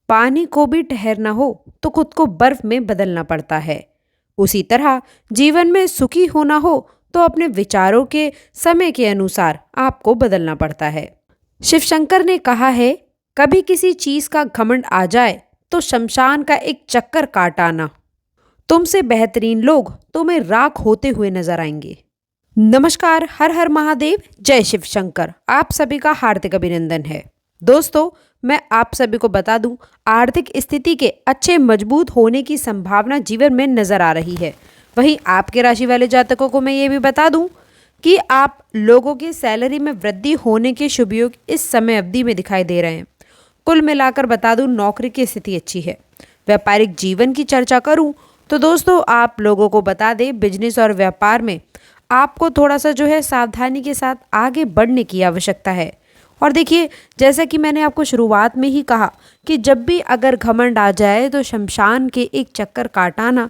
पानी को भी ठहरना हो तो खुद को बर्फ में बदलना पड़ता है। उसी तरह जीवन में सुखी होना हो तो अपने विचारों के समय के अनुसार आपको बदलना पड़ता है। शिव शंकर ने कहा है, कभी किसी चीज का घमंड आ जाए तो शमशान का एक चक्कर काट आना। तुमसे बेहतरीन लोग तुम्हें राख होते हुए नजर आएंगे। नमस्कार, हर हर महादेव, जय शिव शंकर। आप सभी का हार्दिक अभिनंदन है। दोस्तों, मैं आप सभी को बता दूं, आर्थिक स्थिति के अच्छे मजबूत होने की संभावना जीवन में नजर आ रही है। वहीं आपके राशि वाले जातकों को मैं ये भी बता दूं कि आप लोगों की सैलरी में वृद्धि होने के शुभ योग इस समय अवधि में दिखाई दे रहे हैं। कुल मिलाकर बता दूं, नौकरी की स्थिति अच्छी है। व्यापारिक जीवन की चर्चा करूं तो दोस्तों, आप लोगों को बता दें, बिजनेस और व्यापार में आपको थोड़ा सा सावधानी के साथ आगे बढ़ने की आवश्यकता है। और देखिए, जैसा कि मैंने आपको शुरुआत में ही कहा कि जब भी अगर घमंड आ जाए तो शमशान के एक चक्कर काटाना।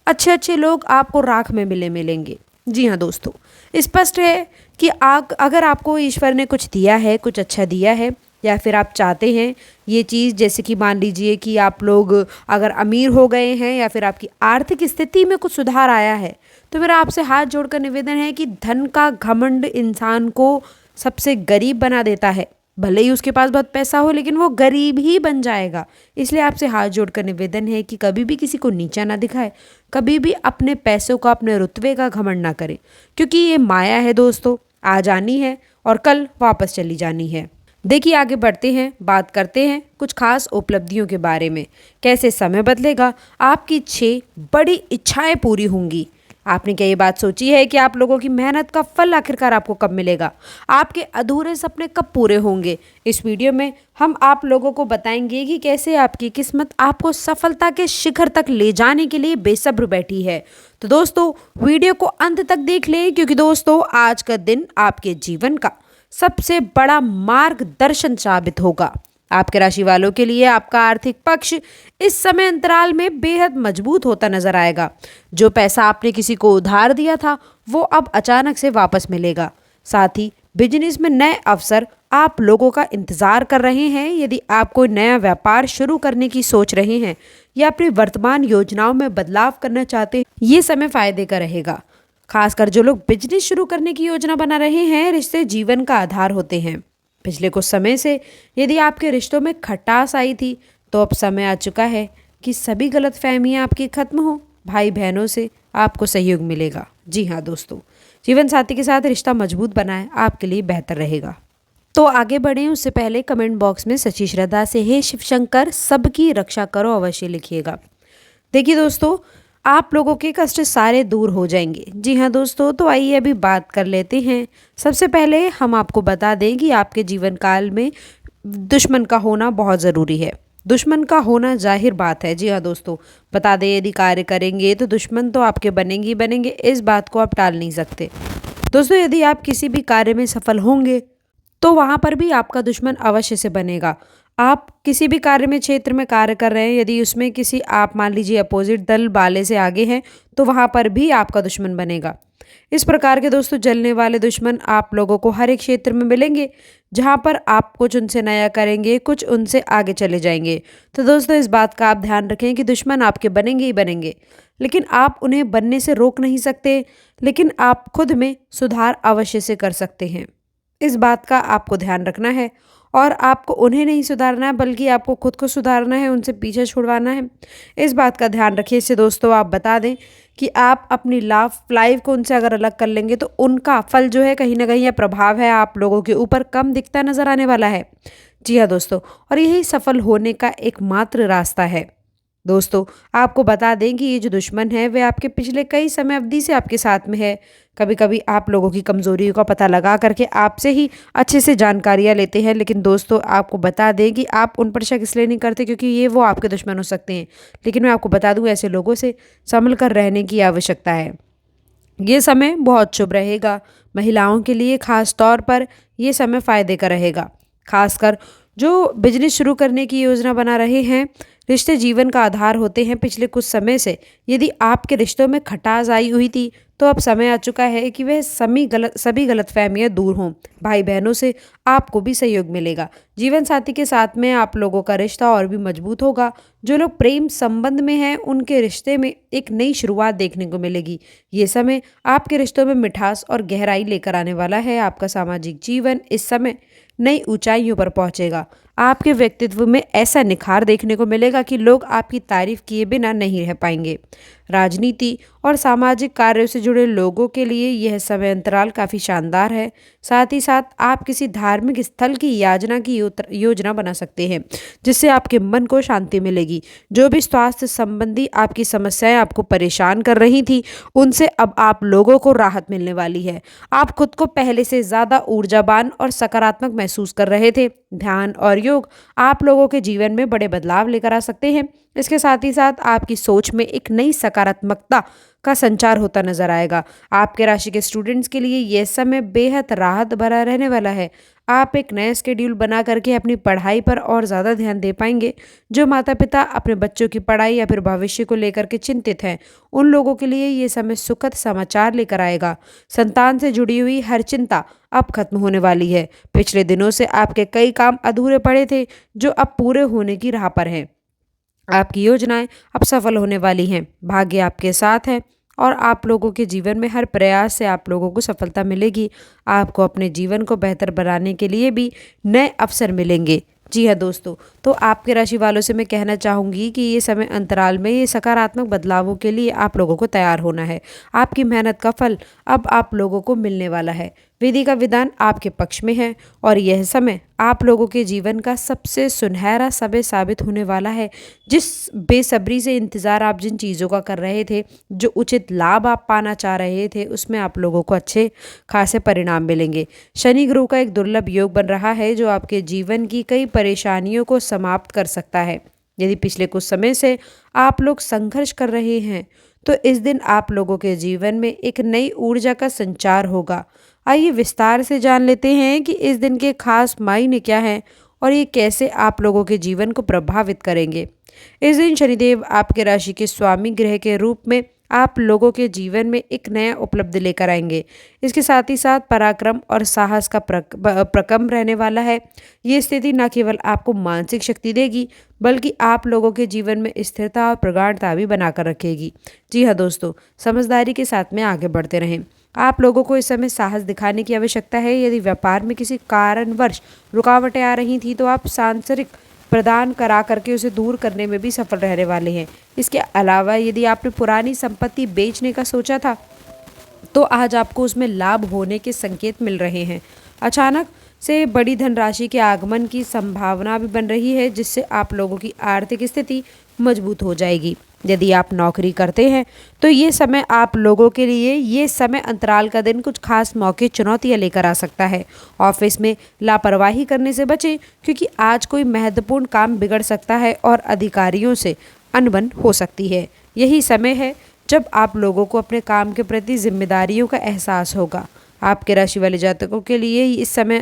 अच्छे अच्छे लोग आपको राख में मिलेंगे। जी हाँ दोस्तों, स्पष्ट है कि अगर आपको ईश्वर ने कुछ दिया है, कुछ अच्छा दिया है, या फिर आप चाहते हैं ये चीज़, जैसे कि मान लीजिए कि आप लोग अगर अमीर हो गए हैं या फिर आपकी आर्थिक स्थिति में कुछ सुधार आया है, तो मेरा आपसे हाथ जोड़कर निवेदन है कि धन का घमंड इंसान को सबसे गरीब बना देता है। भले ही उसके पास बहुत पैसा हो, लेकिन वो गरीब ही बन जाएगा। इसलिए आपसे हाथ जोड़कर निवेदन है कि कभी भी किसी को नीचा ना दिखाए, कभी भी अपने पैसों का, अपने रुतबे का घमंड ना करें, क्योंकि ये माया है दोस्तों, आज आनी है और कल वापस चली जानी है। देखिए, आगे बढ़ते हैं, बात करते हैं कुछ खास उपलब्धियों के बारे में। कैसे समय बदलेगा, आपकी 6 बड़ी इच्छाएं पूरी होंगी। आपने क्या ये बात सोची है कि आप लोगों की मेहनत का फल आखिरकार आपको कब मिलेगा? आपके अधूरे सपने कब पूरे होंगे? इस वीडियो में हम आप लोगों को बताएंगे कि कैसे आपकी किस्मत आपको सफलता के शिखर तक ले जाने के लिए बेसब्र बैठी है। तो दोस्तों, वीडियो को अंत तक देख लें, क्योंकि दोस्तों आज का दिन आपके जीवन का सबसे बड़ा मार्गदर्शन साबित होगा। आपके राशि वालों के लिए आपका आर्थिक पक्ष इस समय अंतराल में बेहद मजबूत होता नजर आएगा। जो पैसा आपने किसी को उधार दिया था, वो अब अचानक से वापस मिलेगा। साथ ही बिजनेस में नए अवसर आप लोगों का इंतजार कर रहे हैं। यदि आप कोई नया व्यापार शुरू करने की सोच रहे हैं या अपनी वर्तमान योजनाओं में बदलाव करना चाहते हैं, ये समय फायदे का रहेगा। खासकर जो लोग बिजनेस शुरू करने की योजना बना रहे हैं, रिश्ते जीवन का आधार होते हैं। पिछले कुछ समय से यदि आपके रिश्तों में खटास आई थी, तो अब समय आ चुका है कि सभी गलतफहमियां आपकी खत्म हो। भाई बहनों से आपको सहयोग मिलेगा। जी हाँ दोस्तों, जीवन साथी के साथ रिश्ता मजबूत बनाए, आपके लिए बेहतर रहेगा। तो आगे बढ़ें उससे पहले कमेंट बॉक्स में सच्ची श्रद्धा से हे शिव शंकर सबकी रक्षा करो अवश्य लिखिएगा। देखिए दोस्तों, आप लोगों के कष्ट सारे दूर हो जाएंगे। जी हाँ दोस्तों, तो आइए अभी बात कर लेते हैं। सबसे पहले हम आपको बता दें कि आपके जीवन काल में दुश्मन का होना बहुत ज़रूरी है। दुश्मन का होना जाहिर बात है। जी हाँ दोस्तों, बता दें, यदि कार्य करेंगे तो दुश्मन तो आपके बनेंगे ही बनेंगे, इस बात को आप टाल नहीं सकते। दोस्तों, यदि आप किसी भी कार्य में सफल होंगे तो वहाँ पर भी आपका दुश्मन अवश्य से बनेगा। आप किसी भी कार्य में, क्षेत्र में कार्य कर रहे हैं, यदि उसमें किसी, आप मान लीजिए अपोजिट दल वाले से आगे हैं, तो वहाँ पर भी आपका दुश्मन बनेगा। इस प्रकार के दोस्तों जलने वाले दुश्मन आप लोगों को हर एक क्षेत्र में मिलेंगे, जहाँ पर आप कुछ उनसे नया करेंगे, कुछ उनसे आगे चले जाएंगे। तो दोस्तों, इस बात का आप ध्यान रखें कि दुश्मन आपके बनेंगे ही बनेंगे, लेकिन आप उन्हें बनने से रोक नहीं सकते, लेकिन आप खुद में सुधार अवश्य से कर सकते हैं। इस बात का आपको ध्यान रखना है, और आपको उन्हें नहीं सुधारना है, बल्कि आपको खुद को सुधारना है, उनसे पीछे छुड़वाना है। इस बात का ध्यान रखिए। इससे दोस्तों आप बता दें कि आप अपनी लाइफ को उनसे अगर अलग कर लेंगे तो उनका फल कहीं ना कहीं, या प्रभाव है, आप लोगों के ऊपर कम दिखता नजर आने वाला है। जी हाँ दोस्तों, और यही सफल होने का एकमात्र रास्ता है। दोस्तों, आपको बता दें कि ये जो दुश्मन है वे आपके पिछले कई समय अवधि से आपके साथ में है। कभी कभी आप लोगों की कमजोरियों का पता लगा करके आपसे ही अच्छे से जानकारियां लेते हैं, लेकिन दोस्तों आपको बता दें कि आप उन पर शक इसलिए नहीं करते क्योंकि ये वो आपके दुश्मन हो सकते हैं। लेकिन मैं आपको बता दूं, ऐसे लोगों से संभल कर रहने की आवश्यकता है। ये समय बहुत शुभ रहेगा महिलाओं के लिए, खास तौर पर ये समय फायदे का रहेगा। खासकर जो बिजनेस शुरू करने की योजना बना रहे हैं, रिश्ते जीवन का आधार होते हैं। पिछले कुछ समय से यदि आपके रिश्तों में खटास आई हुई थी, तो अब समय आ चुका है कि वह सभी गलतफहमियां दूर हों। भाई बहनों से आपको भी सहयोग मिलेगा। जीवन साथी के साथ में आप लोगों का रिश्ता और भी मजबूत होगा। जो लोग प्रेम संबंध में हैं उनके रिश्ते में एक नई शुरुआत देखने को मिलेगी। ये समय आपके रिश्तों में मिठास और गहराई लेकर आने वाला है। आपका सामाजिक जीवन इस समय नई ऊंचाइयों पर पहुंचेगा। आपके व्यक्तित्व में ऐसा निखार देखने को मिलेगा कि लोग आपकी तारीफ किए बिना नहीं रह पाएंगे। राजनीति और सामाजिक कार्यों से जुड़े लोगों के लिए यह समय अंतराल काफ़ी शानदार है। साथ ही साथ आप किसी धार्मिक स्थल की याजना की योजना बना सकते हैं, जिससे आपके मन को शांति मिलेगी। जो भी स्वास्थ्य संबंधी आपकी समस्याएं आपको परेशान कर रही थी, उनसे अब आप लोगों को राहत मिलने वाली है। आप खुद को पहले से ज़्यादा ऊर्जावान और सकारात्मक महसूस कर रहे थे। ध्यान और योग आप लोगों के जीवन में बड़े बदलाव लेकर आ सकते हैं। इसके साथ ही साथ आपकी सोच में एक नई सकारात्मकता का संचार होता नजर आएगा। आपके राशि के स्टूडेंट्स के लिए यह समय बेहद राहत भरा रहने वाला है। आप एक नया शेड्यूल बना करके अपनी पढ़ाई पर और ज़्यादा ध्यान दे पाएंगे। जो माता पिता अपने बच्चों की पढ़ाई या फिर भविष्य को लेकर के चिंतित हैं, उन लोगों के लिए ये समय सुखद समाचार लेकर आएगा। संतान से जुड़ी हुई हर चिंता अब खत्म होने वाली है। पिछले दिनों से आपके कई काम अधूरे पड़े थे, जो अब पूरे होने की राह पर हैं। आपकी योजनाएं अब सफल होने वाली हैं। भाग्य आपके साथ है और आप लोगों के जीवन में हर प्रयास से आप लोगों को सफलता मिलेगी। आपको अपने जीवन को बेहतर बनाने के लिए भी नए अवसर मिलेंगे। जी हाँ दोस्तों, तो आपके राशि वालों से मैं कहना चाहूँगी कि ये समय अंतराल में ये सकारात्मक बदलावों के लिए आप लोगों को तैयार होना है। आपकी मेहनत का फल अब आप लोगों को मिलने वाला है। विधि का विधान आपके पक्ष में है और यह समय आप लोगों के जीवन का सबसे सुनहरा समय साबित होने वाला है। जिस बेसब्री से इंतज़ार आप जिन चीज़ों का कर रहे थे, जो उचित लाभ आप पाना चाह रहे थे, उसमें आप लोगों को अच्छे खासे परिणाम मिलेंगे। शनि गुरु का एक दुर्लभ योग बन रहा है, जो आपके जीवन की कई परेशानियों को समाप्त कर सकता है। यदि पिछले कुछ समय से आप लोग संघर्ष कर रहे हैं, तो इस दिन आप लोगों के जीवन में एक नई ऊर्जा का संचार होगा। आइए विस्तार से जान लेते हैं कि इस दिन के खास मायने क्या हैं और ये कैसे आप लोगों के जीवन को प्रभावित करेंगे। इस दिन शनिदेव आपके राशि के स्वामी ग्रह के रूप में आप लोगों के जीवन में एक नया उपलब्धि लेकर आएंगे। इसके साथ ही साथ पराक्रम और साहस का प्रकम रहने वाला है। ये स्थिति न केवल आपको मानसिक शक्ति देगी, बल्कि आप लोगों के जीवन में स्थिरता और प्रगाढ़ता भी बनाकर रखेगी। जी हाँ दोस्तों, समझदारी के साथ में आगे बढ़ते रहें। आप लोगों को इस समय साहस दिखाने की आवश्यकता है। यदि व्यापार में किसी कारणवश रुकावटें आ रही थी, तो आप सांसारिक प्रदान करा करके उसे दूर करने में भी सफल रहने वाले हैं। इसके अलावा यदि आपने पुरानी संपत्ति बेचने का सोचा था, तो आज आपको उसमें लाभ होने के संकेत मिल रहे हैं। अचानक से बड़ी धनराशि के आगमन की संभावना भी बन रही है, जिससे आप लोगों की आर्थिक स्थिति मजबूत हो जाएगी। यदि आप नौकरी करते हैं, तो ये समय आप लोगों के लिए ये समय अंतराल का दिन कुछ खास मौके चुनौतियां लेकर आ सकता है। ऑफिस में लापरवाही करने से बचें, क्योंकि आज कोई महत्वपूर्ण काम बिगड़ सकता है और अधिकारियों से अनबन हो सकती है। यही समय है जब आप लोगों को अपने काम के प्रति जिम्मेदारियों का एहसास होगा। आपके राशि वाले जातकों के लिए इस समय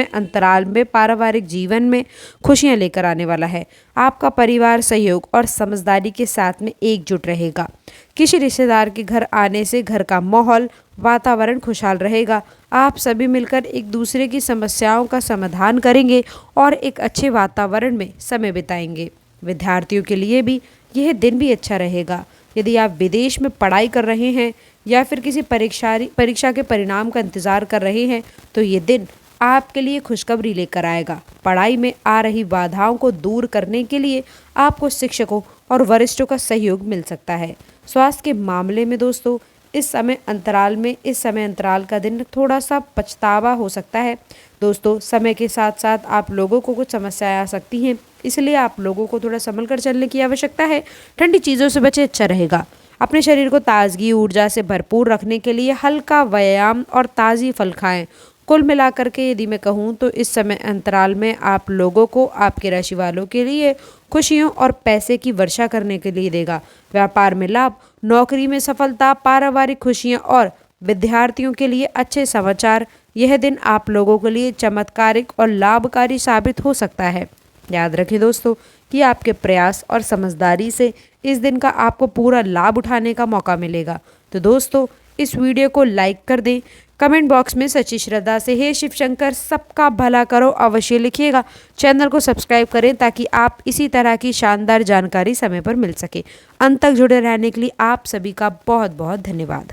अंतराल में पारिवारिक जीवन में खुशियां लेकर आने वाला है। आपका परिवार सहयोग और समझदारी के साथ में एकजुट रहेगा। किसी रिश्तेदार के घर आने से घर का माहौल वातावरण खुशहाल रहेगा। आप सभी मिलकर एक दूसरे की समस्याओं का समाधान करेंगे और एक अच्छे वातावरण में समय बिताएंगे। विद्यार्थियों के लिए भी यह दिन भी अच्छा रहेगा। यदि आप विदेश में पढ़ाई कर रहे हैं या फिर किसी परीक्षा के परिणाम का इंतज़ार कर रहे हैं, तो ये दिन आपके लिए खुशखबरी लेकर आएगा। पढ़ाई में आ रही बाधाओं को दूर करने के लिए आपको शिक्षकों और वरिष्ठों का सहयोग मिल सकता है। स्वास्थ्य के मामले में दोस्तों, इस समय अंतराल का दिन थोड़ा सा पछतावा हो सकता है। दोस्तों, समय के साथ साथ आप लोगों को कुछ समस्याएं आ सकती हैं, इसलिए आप लोगों को थोड़ा संभल कर चलने की आवश्यकता है। ठंडी चीज़ों से बचे, अच्छा रहेगा। अपने शरीर को ताजगी ऊर्जा से भरपूर रखने के लिए हल्का व्यायाम और ताज़ी फल खाएं। कुल मिलाकर के यदि मैं कहूँ, तो इस समय अंतराल में आप लोगों को आपके राशि वालों के लिए खुशियों और पैसे की वर्षा करने के लिए देगा। व्यापार में लाभ, नौकरी में सफलता, पारिवारिक खुशियाँ और विद्यार्थियों के लिए अच्छे समाचार। यह दिन आप लोगों के लिए चमत्कारिक और लाभकारी साबित हो सकता है। याद रखें दोस्तों कि आपके प्रयास और समझदारी से इस दिन का आपको पूरा लाभ उठाने का मौका मिलेगा। तो दोस्तों इस वीडियो को लाइक कर दें। कमेंट बॉक्स में सच्ची श्रद्धा से हे शिव शंकर सबका भला करो अवश्य लिखिएगा। चैनल को सब्सक्राइब करें ताकि आप इसी तरह की शानदार जानकारी समय पर मिल सके। अंत तक जुड़े रहने के लिए आप सभी का बहुत बहुत धन्यवाद।